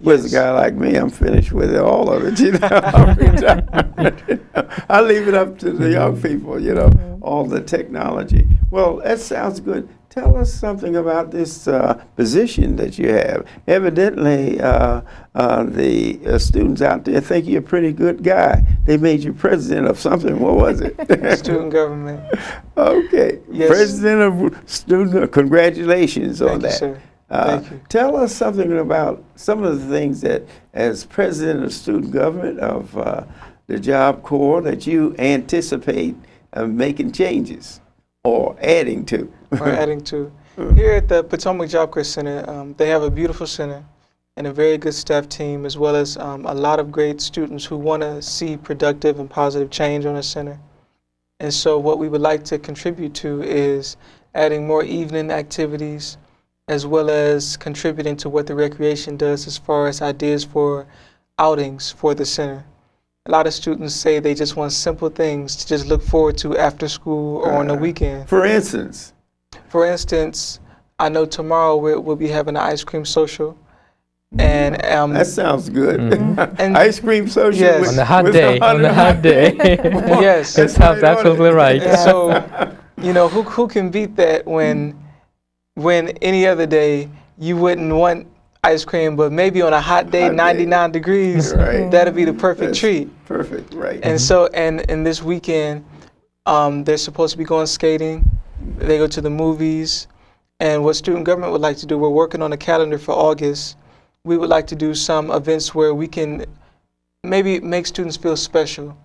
Whereas a guy like me, I'm finished with all of it, you know. I'm retired, you know. I leave it up to the young people, you know, all the technology. Well, that sounds good. Tell us something about this position that you have. Evidently, the students out there think you're a pretty good guy. They made you president of something. What was it? Student government. Okay. Yes. President of student. Congratulations on that. Thank you, sir. Thank you. Tell us something about some of the things that, as president of student government of the Job Corps, that you anticipate making changes or adding to. Or adding to. Here at the Potomac Job Corps Center, they have a beautiful center and a very good staff team, as well as a lot of great students who want to see productive and positive change on the center. And so what we would like to contribute to is adding more evening activities, as well as contributing to what the recreation does as far as ideas for outings for the center. A lot of students say they just want simple things to just look forward to after school or on the weekend. For instance? For instance, I know tomorrow we'll be having an ice cream social. And that sounds good. And ice cream social. Yes. On the hot day. On the hot day. Yes. That sounds absolutely right. And so, you know, who can beat that when any other day you wouldn't want ice cream, but maybe on a hot day, 99 degrees, that'll be the perfect treat. Perfect, right. And so, and this weekend, they're supposed to be going skating. They go to the movies. And what student government would like to do, we're working on a calendar for August. We would like to do some events where we can maybe make students feel special,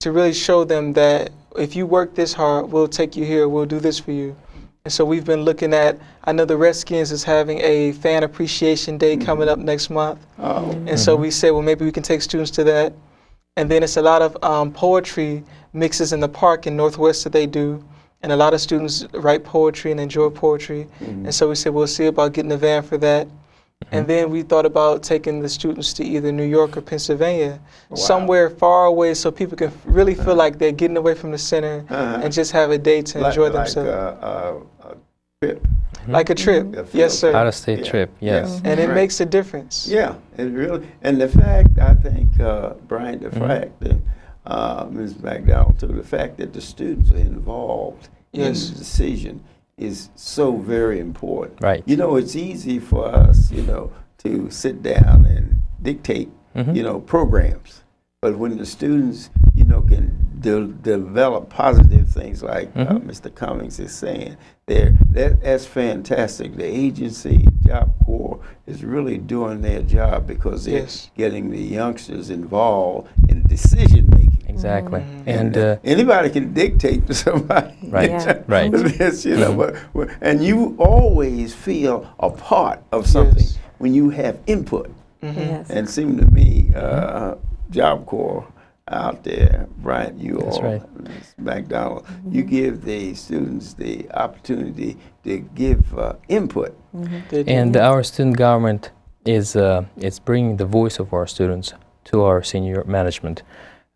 to really show them that if you work this hard, we'll take you here, we'll do this for you. And so we've been looking at, I know the Redskins is having a fan appreciation day coming up next month. And so we said, well, maybe we can take students to that. And then it's a lot of poetry mixes in the park in Northwest that they do. And a lot of students write poetry and enjoy poetry. And so we said, we'll see about getting a van for that. And then we thought about taking the students to either New York or Pennsylvania, somewhere far away, so people can really feel like they're getting away from the center and just have a day to enjoy themselves. A trip. Like a trip, yes, sir. Out-of-state trip, yes. And it makes a difference. Yeah, it really. And the fact, I think, Brian, the fact that Ms. McDowell, too, the fact that the students are involved in the decision is so very important. Right. You know, it's easy for us, you know, to sit down and dictate, you know, programs. But when the students, you know, can develop positive things like Mr. Cummings is saying, that's fantastic. The agency, Job Corps, is really doing their job because they're getting the youngsters involved in decision making. Exactly. And anybody can dictate to somebody. Right. Right. This, you know, and you always feel a part of something when you have input. And it seemed to me, Job Corps out there, Brian, you all, Ms. McDonald, you give the students the opportunity to give input. And our student government is bringing the voice of our students to our senior management.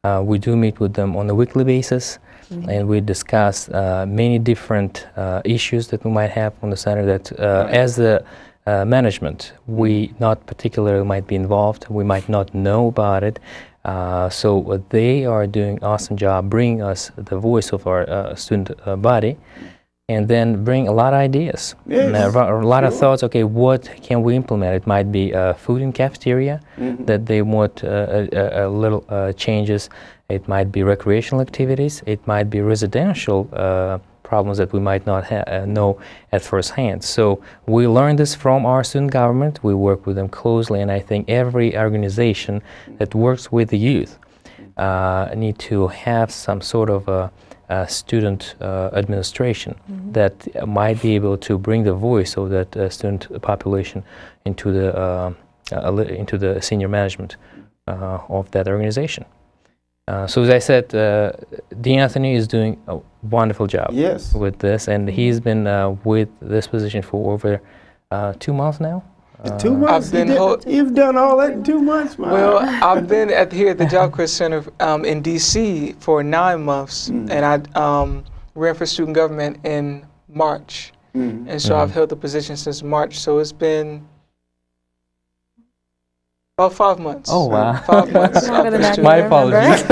We do meet with them on a weekly basis, and we discuss many different issues that we might have on the center that as the management, we not particularly might be involved, we might not know about it. So they are doing an awesome job bringing us the voice of our student body, and then bring a lot of ideas, a lot of thoughts. Okay, what can we implement? It might be food in cafeteria that they want a little changes. It might be recreational activities. It might be residential problems that we might not know at first hand. So we learn this from our student government. We work with them closely, and I think every organization that works with the youth need to have some sort of a student administration that might be able to bring the voice of that student population into the senior management of that organization. So as I said, Dean Anthony is doing a wonderful job with this, and he's been with this position for over 2 months now. 2 months? You've done all that in 2 months, man. Well, I've been here at the Job Corps Center in D.C. for 9 months, and I ran for student government in March. And so I've held the position since March, so it's been About 5 months. Oh, wow. 5 months. Longer than that, My you remember? apologies.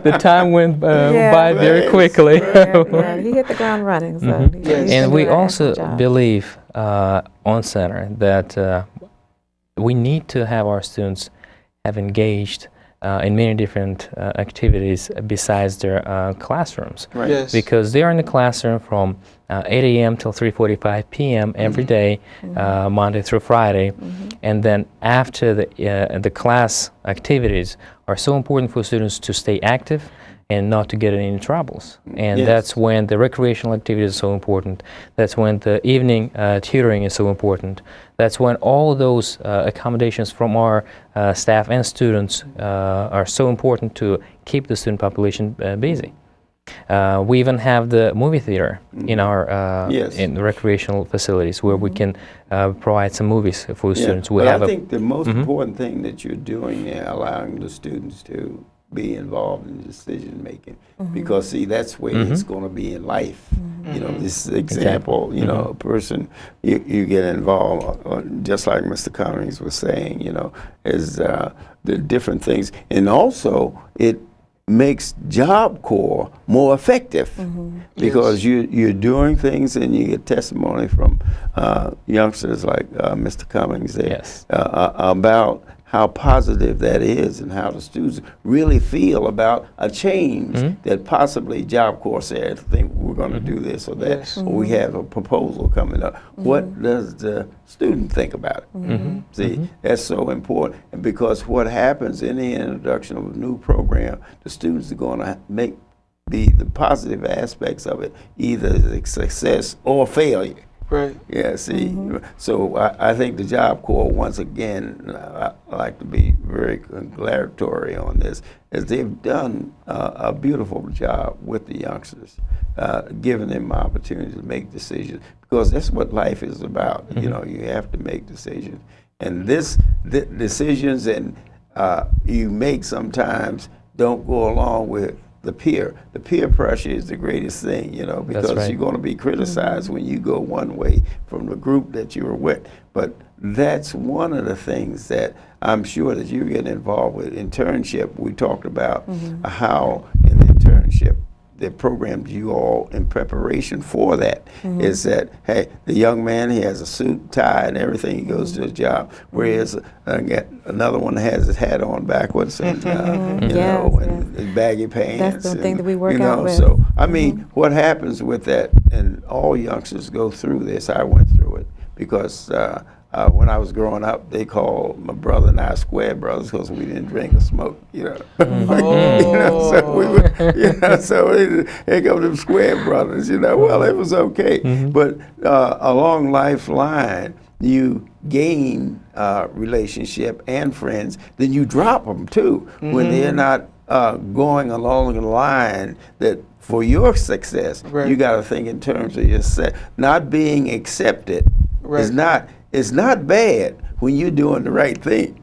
The time went by very Yes. quickly. Yeah, he hit the ground running. So Mhm. he's Yes. been And we doing an also excellent job. believe on center that we need to have our students have engaged in many different activities besides their classrooms. Right. Yes. Because they are in the classroom from 8 a.m. till 3:45 p.m. every day, Monday through Friday, and then after the class activities are so important for students to stay active and not to get in any troubles. And Yes. that's when the recreational activities are so important. That's when the evening tutoring is so important. That's when all those accommodations from our staff and students are so important to keep the student population busy. We even have the movie theater in our Yes. in the recreational facilities where we can provide some movies for the students. We But have I think the most important thing that you're doing there, allowing the students to be involved in decision making, because see, that's where it's going to be in life. You know, this example, you know, a person, you get involved, just like Mr. Cummings was saying, you know, is the different things, and also it makes Job Corps more effective because you're doing things and you get testimony from youngsters like Mr. Cummings there Yes. About how positive that is and how the students really feel about a change that possibly Job Corps said, I think we're going to do this or that, Yes. or we have a proposal coming up. What does the student think about it? See, that's so important, and because what happens in the introduction of a new program, the students are going to make the positive aspects of it either a success or failure. Right. Yeah, see, so I think the Job Corps, once again, I like to be very congratulatory on this, as they've done a beautiful job with the youngsters, giving them opportunity to make decisions, because that's what life is about. You know, you have to make decisions, and the decisions and you make sometimes don't go along with the peer. The peer pressure is the greatest thing, you know, because right. you're going to be criticized when you go one way from the group that you were with. But that's one of the things that I'm sure that you get involved with. Internship, we talked about how in internship, the programs you all in preparation for that is that, hey, the young man, he has a suit, tie, and everything, he goes to his job, whereas another one has his hat on backwards and, you know, and baggy pants. That's the thing that we work you know, out with. So, I mean, what happens with that, and all youngsters go through this, I went through it, because when I was growing up, they called my brother and I square brothers because we didn't drink or smoke, you know. You know, so we were, you know, so here come them square brothers, you know. Well, it was okay, but along life's line, you gain relationship and friends, then you drop them too when they're not going along the line that for your success, Right. you got to think in terms of yourself. Not being accepted Right. is not. It's not bad when you're doing the right thing.